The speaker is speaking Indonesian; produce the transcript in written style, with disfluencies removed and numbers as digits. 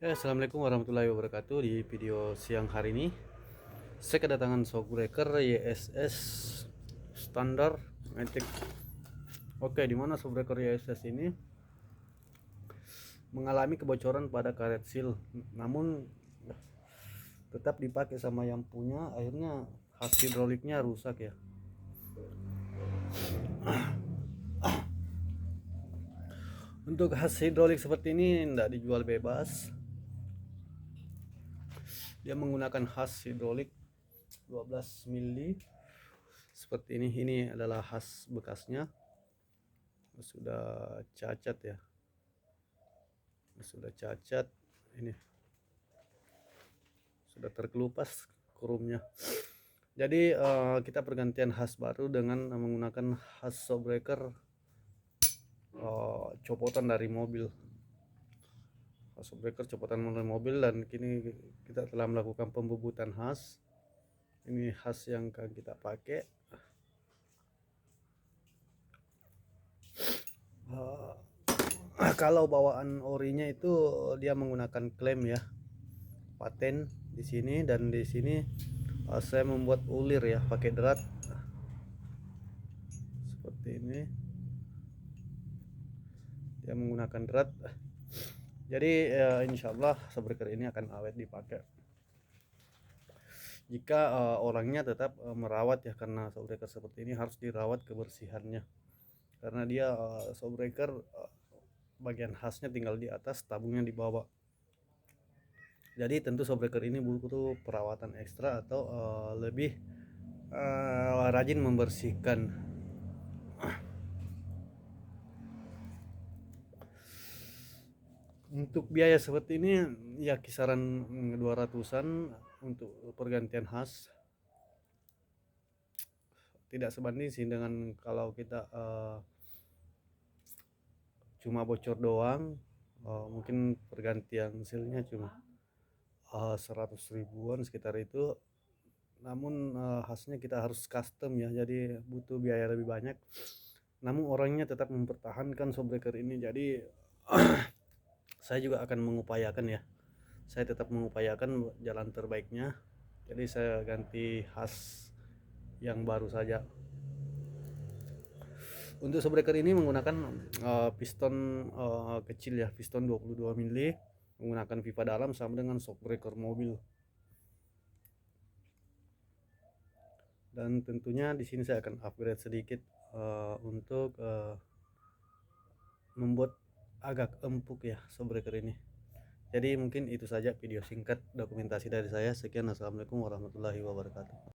Ya, Assalamualaikum warahmatullahi wabarakatuh. Di video siang hari ini saya kedatangan shockbreaker YSS standar Matic. Oke, di mana shockbreaker YSS ini mengalami kebocoran pada karet seal, namun tetap dipakai sama yang punya, akhirnya has hidroliknya rusak ya. Untuk has hidrolik seperti ini tidak dijual bebas, dia menggunakan has hidrolik 12 mili seperti ini adalah khas bekasnya, sudah cacat ya, ini sudah terkelupas kurumnya. Jadi kita pergantian khas baru dengan menggunakan khas shockbreaker copotan dari mobil, shockbreaker copotan dari mobil, dan kini kita telah melakukan pembubutan khas. Ini khas yang akan kita pakai. Kalau bawaan orinya itu dia menggunakan klem ya, paten di sini, dan di sini saya membuat ulir ya pakai drat seperti ini. Dia menggunakan drat. Jadi insya Allah shockbreaker ini akan awet dipakai jika orangnya tetap merawat ya, karena shockbreaker seperti ini harus dirawat kebersihannya, karena dia shockbreaker bagian khasnya tinggal di atas, tabungnya di bawah. Jadi tentu shockbreaker ini butuh perawatan ekstra atau lebih rajin membersihkan. Untuk biaya seperti ini ya kisaran 200-an untuk pergantian khas. Tidak sebanding sih dengan kalau kita cuma bocor doang, mungkin pergantian sealnya cuma 100 ribuan sekitar itu. Namun khasnya kita harus custom ya, jadi butuh biaya lebih banyak. Namun orangnya tetap mempertahankan shockbreaker ini, jadi saya juga akan mengupayakan ya, saya tetap mengupayakan jalan terbaiknya. Jadi saya ganti khas yang baru saja. Untuk shockbreaker ini menggunakan piston kecil ya, piston 22 mili, menggunakan pipa dalam sama dengan shockbreaker mobil. Dan tentunya di sini saya akan upgrade sedikit untuk membuat agak empuk ya shockbreaker ini. Jadi mungkin itu saja video singkat dokumentasi dari saya. Sekian, assalamualaikum warahmatullahi wabarakatuh.